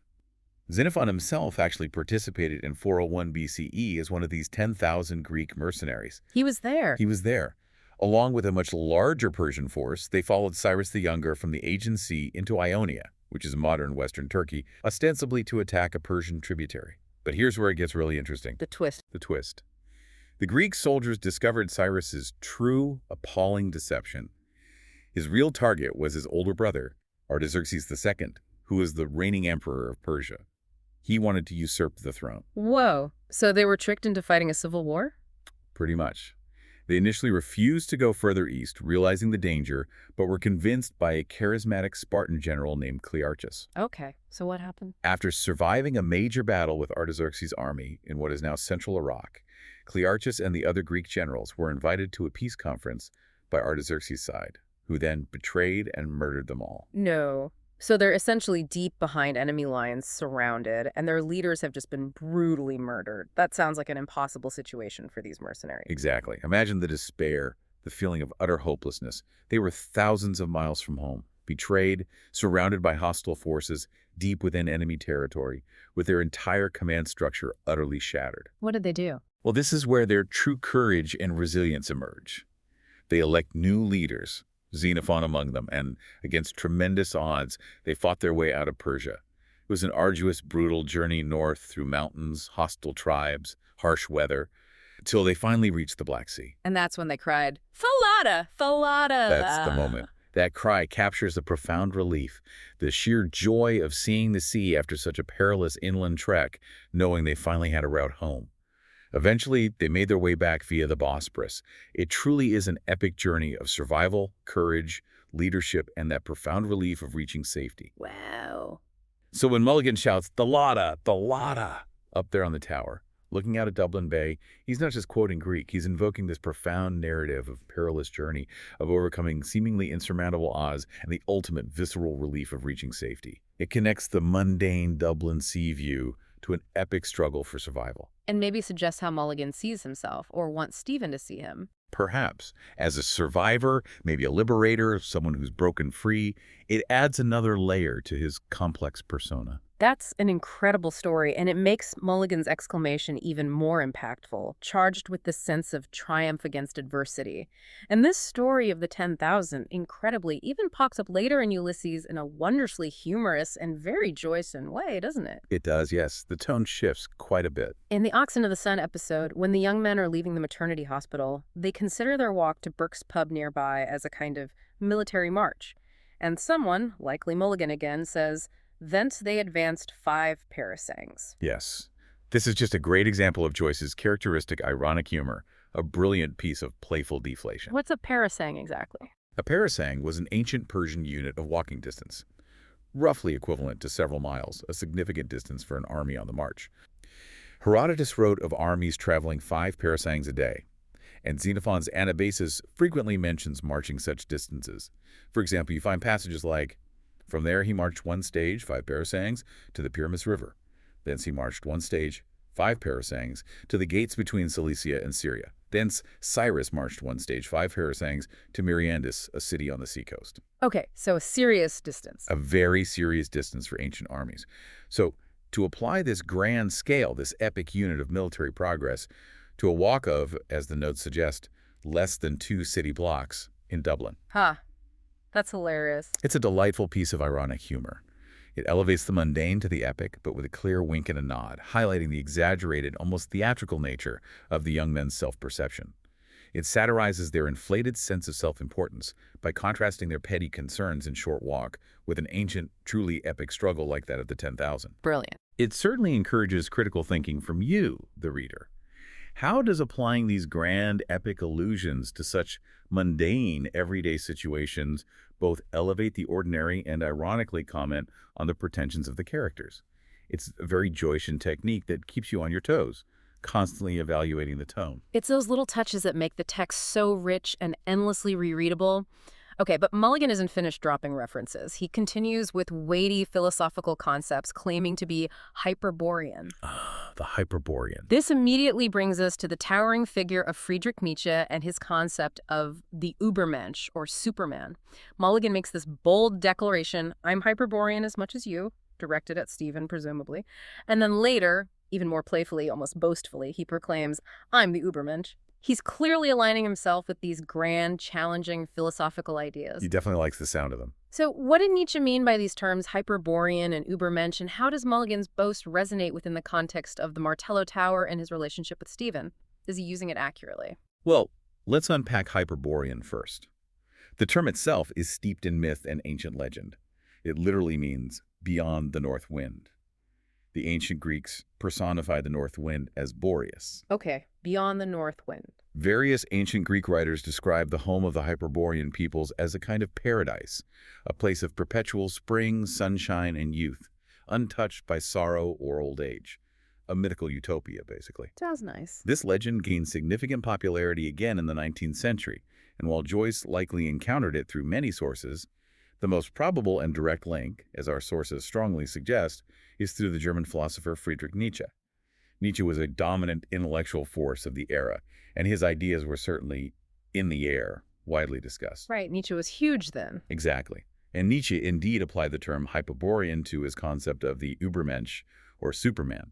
Xenophon himself actually participated in 401 BCE as one of these 10,000 Greek mercenaries. He was there. He was there. Along with a much larger Persian force, they followed Cyrus the Younger from the Aegean Sea into Ionia, which is modern western Turkey, ostensibly to attack a Persian tributary. But here's where it gets really interesting. The twist. The twist. The Greek soldiers discovered Cyrus's true, appalling deception. His real target was his older brother, Artaxerxes II, who was the reigning emperor of Persia. He wanted to usurp the throne. Whoa. So they were tricked into fighting a civil war? Pretty much. They initially refused to go further east, realizing the danger, but were convinced by a charismatic Spartan general named Clearchus. Okay, so what happened? After surviving a major battle with Artaxerxes' army in what is now central Iraq, Clearchus and the other Greek generals were invited to a peace conference by Artaxerxes' side, who then betrayed and murdered them all. No. So they're essentially deep behind enemy lines, surrounded, and their leaders have just been brutally murdered. That sounds like an impossible situation for these mercenaries. Exactly. Imagine the despair, the feeling of utter hopelessness. They were thousands of miles from home, betrayed, surrounded by hostile forces, deep within enemy territory, with their entire command structure utterly shattered. What did they do? Well, this is where their true courage and resilience emerge. They elect new leaders, Xenophon among them, and against tremendous odds, they fought their way out of Persia. It was an arduous, brutal journey north through mountains, hostile tribes, harsh weather, until they finally reached the Black Sea. And that's when they cried, Thalatta! Thalatta! That's the moment. That cry captures the profound relief, the sheer joy of seeing the sea after such a perilous inland trek, knowing they finally had a route home. Eventually, they made their way back via the Bosporus. It truly is an epic journey of survival, courage, leadership, and that profound relief of reaching safety. Wow. So when Mulligan shouts, Thalatta, Thalatta, up there on the tower, looking out at Dublin Bay, he's not just quoting Greek, he's invoking this profound narrative of perilous journey, of overcoming seemingly insurmountable odds, and the ultimate visceral relief of reaching safety. It connects the mundane Dublin sea view to an epic struggle for survival. And maybe suggests how Mulligan sees himself, or wants Stephen to see him. Perhaps. As a survivor, maybe a liberator, someone who's broken free, it adds another layer to his complex persona. That's an incredible story, and it makes Mulligan's exclamation even more impactful, charged with the sense of triumph against adversity. And this story of the 10,000, incredibly, even pops up later in Ulysses in a wondrously humorous and very Joycean way, doesn't it? It does, yes. The tone shifts quite a bit. In the Oxen of the Sun episode, when the young men are leaving the maternity hospital, they consider their walk to Burke's pub nearby as a kind of military march. And someone, likely Mulligan again, says, "Thence they advanced 5 parasangs." Yes. This is just a great example of Joyce's characteristic ironic humor, a brilliant piece of playful deflation. What's a parasang exactly? A parasang was an ancient Persian unit of walking distance, roughly equivalent to several miles, a significant distance for an army on the march. Herodotus wrote of armies traveling 5 parasangs a day, and Xenophon's Anabasis frequently mentions marching such distances. For example, you find passages like, "From there he marched 1 stage, 5 parasangs, to the Pyramus River. Thence he marched 1 stage, 5 parasangs, to the gates between Cilicia and Syria. Thence Cyrus marched 1 stage, 5 parasangs, to Myrandus, a city on the seacoast." Okay, so a serious distance. A very serious distance for ancient armies. So to apply this grand scale, this epic unit of military progress, to a walk of, as the notes suggest, less than 2 city blocks in Dublin. That's hilarious. It's a delightful piece of ironic humor. It elevates the mundane to the epic, but with a clear wink and a nod, highlighting the exaggerated, almost theatrical nature of the young men's self-perception. It satirizes their inflated sense of self-importance by contrasting their petty concerns in short walk with an ancient, truly epic struggle like that of the 10,000. Brilliant. It certainly encourages critical thinking from you, the reader. How does applying these grand epic allusions to such mundane, everyday situations both elevate the ordinary and ironically comment on the pretensions of the characters? It's a very Joycean technique that keeps you on your toes, constantly evaluating the tone. It's those little touches that make the text so rich and endlessly rereadable. Okay, but Mulligan isn't finished dropping references. He continues with weighty philosophical concepts claiming to be Hyperborean. The Hyperborean. This immediately brings us to the towering figure of Friedrich Nietzsche and his concept of the Übermensch, or Superman. Mulligan makes this bold declaration, "I'm Hyperborean as much as you," directed at Stephen, presumably. And then later, even more playfully, almost boastfully, he proclaims, "I'm the Übermensch." He's clearly aligning himself with these grand, challenging philosophical ideas. He definitely likes the sound of them. So what did Nietzsche mean by these terms Hyperborean and Übermensch, and how does Mulligan's boast resonate within the context of the Martello Tower and his relationship with Stephen? Is he using it accurately? Well, let's unpack Hyperborean first. The term itself is steeped in myth and ancient legend. It literally means beyond the north wind. The ancient Greeks personified the north wind as Boreas. Okay, beyond the north wind. Various ancient Greek writers describe the home of the Hyperborean peoples as a kind of paradise, a place of perpetual spring, sunshine, and youth, untouched by sorrow or old age. A mythical utopia, basically. Sounds nice. This legend gained significant popularity again in the 19th century, and while Joyce likely encountered it through many sources, the most probable and direct link, as our sources strongly suggest, is through the German philosopher Friedrich Nietzsche. Nietzsche was a dominant intellectual force of the era, and his ideas were certainly in the air, widely discussed. Right, Nietzsche was huge then. Exactly. And Nietzsche indeed applied the term Hyperborean to his concept of the Übermensch, or Superman.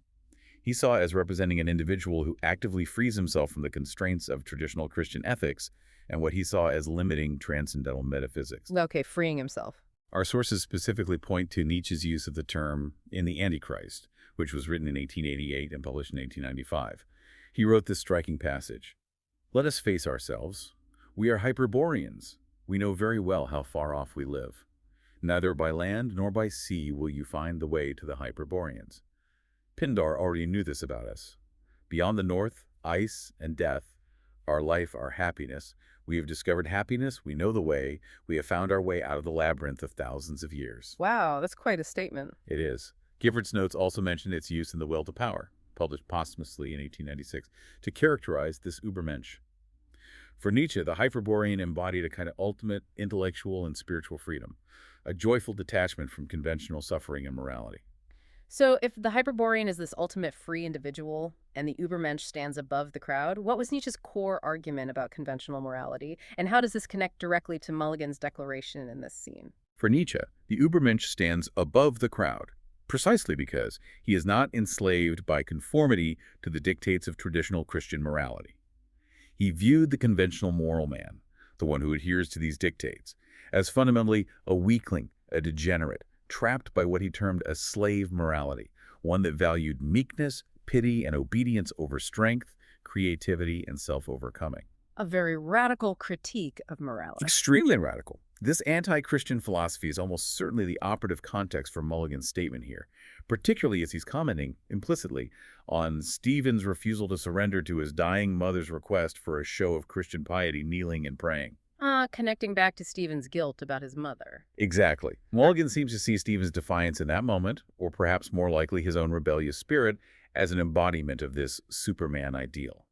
He saw it as representing an individual who actively frees himself from the constraints of traditional Christian ethics and what he saw as limiting transcendental metaphysics. Okay, freeing himself. Our sources specifically point to Nietzsche's use of the term in The Antichrist, which was written in 1888 and published in 1895. He wrote this striking passage, "Let us face ourselves. We are Hyperboreans. We know very well how far off we live. Neither by land nor by sea will you find the way to the Hyperboreans." Pindar already knew this about us. Beyond the north, ice and death, our life, our happiness, we have discovered happiness, we know the way, we have found our way out of the labyrinth of thousands of years. Wow, that's quite a statement. It is. Gifford's notes also mention its use in The Will to Power, published posthumously in 1896, to characterize this Übermensch. For Nietzsche, the Hyperborean embodied a kind of ultimate intellectual and spiritual freedom, a joyful detachment from conventional suffering and morality. So if the Hyperborean is this ultimate free individual and the Übermensch stands above the crowd, what was Nietzsche's core argument about conventional morality? And how does this connect directly to Mulligan's declaration in this scene? For Nietzsche, the Übermensch stands above the crowd, precisely because he is not enslaved by conformity to the dictates of traditional Christian morality. He viewed the conventional moral man, the one who adheres to these dictates, as fundamentally a weakling, a degenerate, trapped by what he termed a slave morality, one that valued meekness, pity, and obedience over strength, creativity, and self-overcoming. A very radical critique of morality. Extremely radical. This anti-Christian philosophy is almost certainly the operative context for Mulligan's statement here, particularly as he's commenting, implicitly, on Stephen's refusal to surrender to his dying mother's request for a show of Christian piety, kneeling and praying. Connecting back to Stephen's guilt about his mother. Exactly. Mulligan seems to see Stephen's defiance in that moment, or perhaps more likely his own rebellious spirit, as an embodiment of this Superman ideal.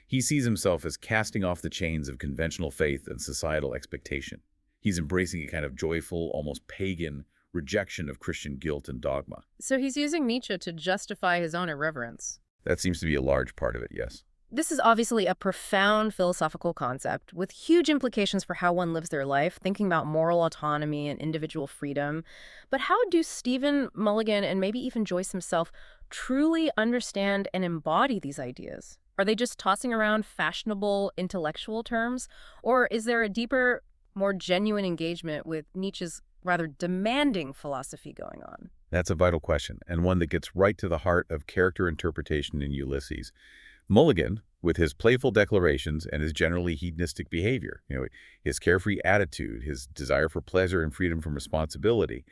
He sees himself as casting off the chains of conventional faith and societal expectation. He's embracing a kind of joyful, almost pagan, rejection of Christian guilt and dogma. So he's using Nietzsche to justify his own irreverence. That seems to be a large part of it, yes. This is obviously a profound philosophical concept with huge implications for how one lives their life, thinking about moral autonomy and individual freedom. But how do Stephen, Mulligan, and maybe even Joyce himself truly understand and embody these ideas? Are they just tossing around fashionable intellectual terms? Or is there a deeper, more genuine engagement with Nietzsche's rather demanding philosophy going on? That's a vital question, and one that gets right to the heart of character interpretation in Ulysses. Mulligan, with his playful declarations and his generally hedonistic behavior, his carefree attitude, his desire for pleasure and freedom from responsibility,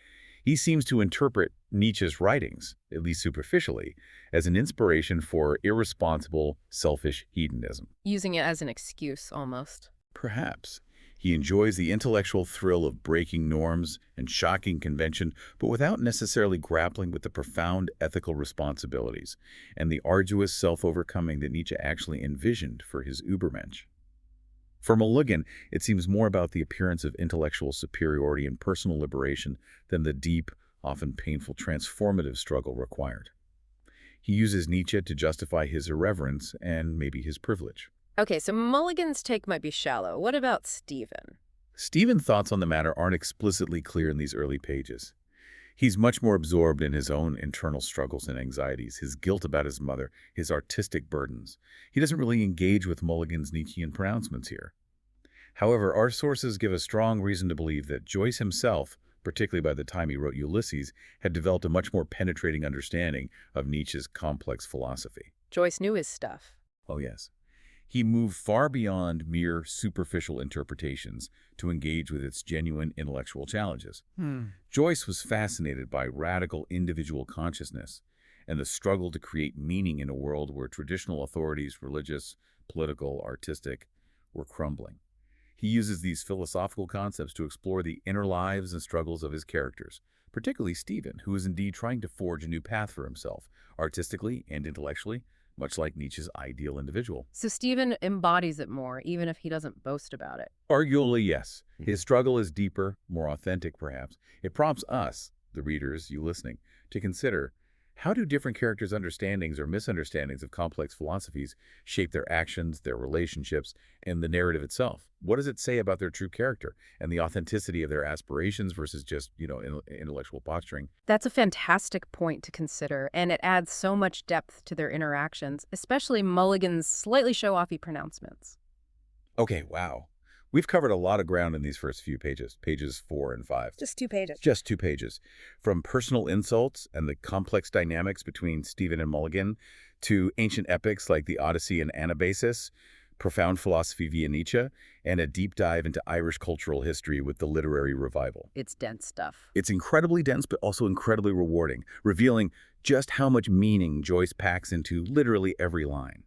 he seems to interpret Nietzsche's writings, at least superficially, as an inspiration for irresponsible, selfish hedonism. Using it as an excuse, almost. Perhaps. He enjoys the intellectual thrill of breaking norms and shocking convention, but without necessarily grappling with the profound ethical responsibilities and the arduous self-overcoming that Nietzsche actually envisioned for his Übermensch. For Mulligan, it seems more about the appearance of intellectual superiority and personal liberation than the deep, often painful, transformative struggle required. He uses Nietzsche to justify his irreverence and maybe his privilege. Okay, so Mulligan's take might be shallow. What about Stephen? Stephen's thoughts on the matter aren't explicitly clear in these early pages. He's much more absorbed in his own internal struggles and anxieties, his guilt about his mother, his artistic burdens. He doesn't really engage with Mulligan's Nietzschean pronouncements here. However, our sources give a strong reason to believe that Joyce himself, particularly by the time he wrote Ulysses, had developed a much more penetrating understanding of Nietzsche's complex philosophy. Joyce knew his stuff. Oh, yes. He moved far beyond mere superficial interpretations to engage with its genuine intellectual challenges. Joyce was fascinated by radical individual consciousness and the struggle to create meaning in a world where traditional authorities, religious, political, artistic, were crumbling. He uses these philosophical concepts to explore the inner lives and struggles of his characters, particularly Stephen, who is indeed trying to forge a new path for himself, artistically and intellectually, much like Nietzsche's ideal individual. So Stephen embodies it more, even if he doesn't boast about it. Arguably, yes. His struggle is deeper, more authentic, perhaps. It prompts us, the readers, you listening, to consider, how do different characters' understandings or misunderstandings of complex philosophies shape their actions, their relationships, and the narrative itself? What does it say about their true character and the authenticity of their aspirations versus just, intellectual posturing? That's a fantastic point to consider, and it adds so much depth to their interactions, especially Mulligan's slightly show-offy pronouncements. Okay, wow. We've covered a lot of ground in these first few pages, pages 4 and 5. Just 2 pages. Just 2 pages. From personal insults and the complex dynamics between Stephen and Mulligan to ancient epics like the Odyssey and Anabasis, profound philosophy via Nietzsche, and a deep dive into Irish cultural history with the literary revival. It's dense stuff. It's incredibly dense, but also incredibly rewarding, revealing just how much meaning Joyce packs into literally every line.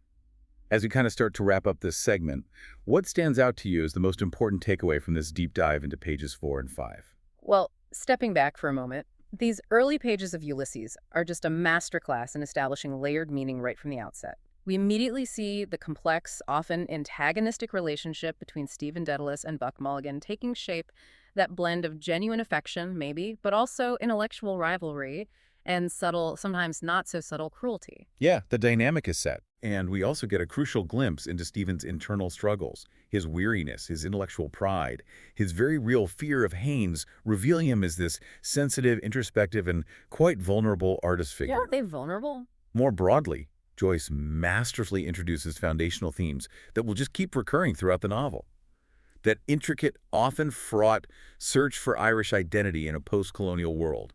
As we kind of start to wrap up this segment, what stands out to you as the most important takeaway from this deep dive into pages 4 and 5? Well, stepping back for a moment, these early pages of Ulysses are just a masterclass in establishing layered meaning right from the outset. We immediately see the complex, often antagonistic relationship between Stephen Dedalus and Buck Mulligan taking shape, that blend of genuine affection, maybe, but also intellectual rivalry and subtle, sometimes not so subtle cruelty. Yeah, the dynamic is set. And we also get a crucial glimpse into Stephen's internal struggles, his weariness, his intellectual pride, his very real fear of Haines, revealing him as this sensitive, introspective, and quite vulnerable artist figure. Yeah, are they vulnerable? More broadly, Joyce masterfully introduces foundational themes that will just keep recurring throughout the novel. That intricate, often fraught search for Irish identity in a post-colonial world.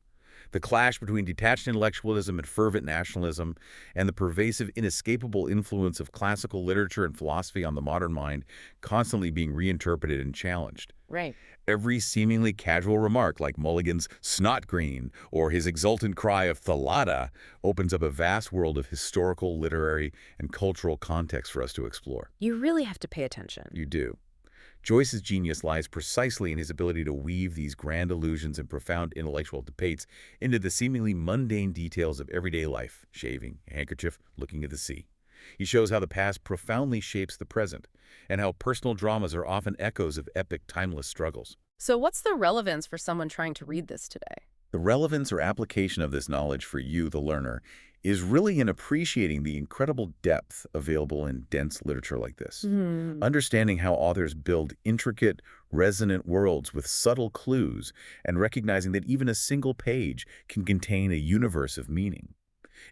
The clash between detached intellectualism and fervent nationalism, and the pervasive, inescapable influence of classical literature and philosophy on the modern mind, constantly being reinterpreted and challenged. Right. Every seemingly casual remark, like Mulligan's snotgreen or his exultant cry of Thalatta, opens up a vast world of historical, literary, and cultural context for us to explore. You really have to pay attention. You do. Joyce's genius lies precisely in his ability to weave these grand allusions and profound intellectual debates into the seemingly mundane details of everyday life: shaving, a handkerchief, looking at the sea. He shows how the past profoundly shapes the present, and how personal dramas are often echoes of epic, timeless struggles. So what's the relevance for someone trying to read this today? The relevance or application of this knowledge for you, the learner, is really in appreciating the incredible depth available in dense literature like this. Understanding how authors build intricate, resonant worlds with subtle clues, and recognizing that even a single page can contain a universe of meaning.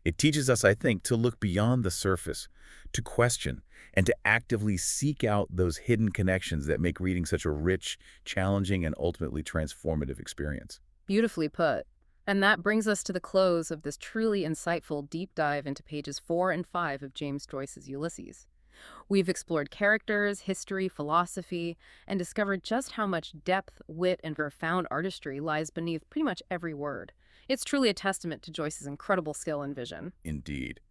It teaches us, I think, to look beyond the surface, to question, and to actively seek out those hidden connections that make reading such a rich, challenging, and ultimately transformative experience. Beautifully put. And that brings us to the close of this truly insightful deep dive into pages 4 and 5 of James Joyce's Ulysses. We've explored characters, history, philosophy, and discovered just how much depth, wit, and profound artistry lies beneath pretty much every word. It's truly a testament to Joyce's incredible skill and vision. Indeed.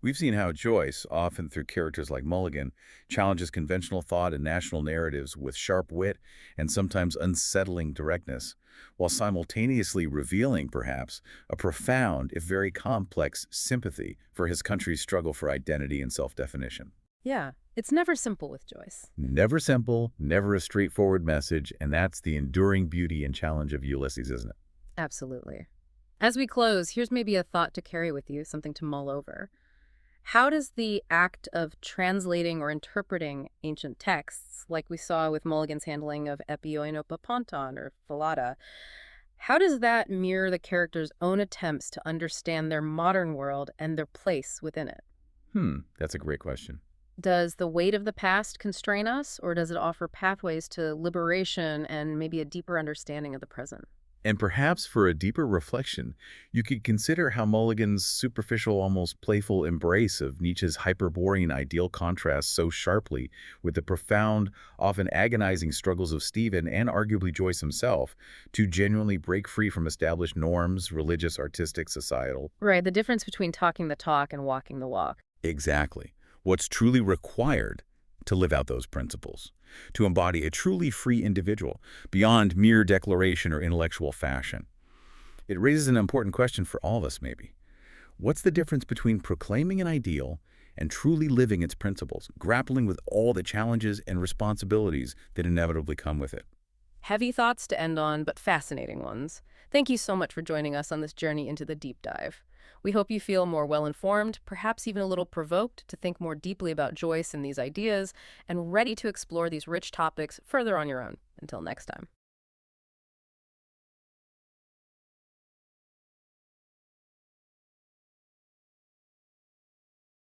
We've seen how Joyce, often through characters like Mulligan, challenges conventional thought and national narratives with sharp wit and sometimes unsettling directness, while simultaneously revealing, perhaps, a profound, if very complex, sympathy for his country's struggle for identity and self-definition. Yeah, it's never simple with Joyce. Never simple, never a straightforward message, and that's the enduring beauty and challenge of Ulysses, isn't it? Absolutely. As we close, here's maybe a thought to carry with you, something to mull over. How does the act of translating or interpreting ancient texts, like we saw with Mulligan's handling of oinopa, ponton, or Thalatta, how does that mirror the characters' own attempts to understand their modern world and their place within it? That's a great question. Does the weight of the past constrain us, or does it offer pathways to liberation and maybe a deeper understanding of the present? And perhaps for a deeper reflection, you could consider how Mulligan's superficial, almost playful embrace of Nietzsche's Hyperborean ideal contrasts so sharply with the profound, often agonizing struggles of Stephen and arguably Joyce himself to genuinely break free from established norms, religious, artistic, societal. Right, the difference between talking the talk and walking the walk. Exactly. What's truly required to live out those principles, to embody a truly free individual beyond mere declaration or intellectual fashion. It raises an important question for all of us, maybe. What's the difference between proclaiming an ideal and truly living its principles, grappling with all the challenges and responsibilities that inevitably come with it? Heavy thoughts to end on, but fascinating ones. Thank you so much for joining us on this journey into the deep dive. We hope you feel more well-informed, perhaps even a little provoked to think more deeply about Joyce and these ideas, and ready to explore these rich topics further on your own. Until next time.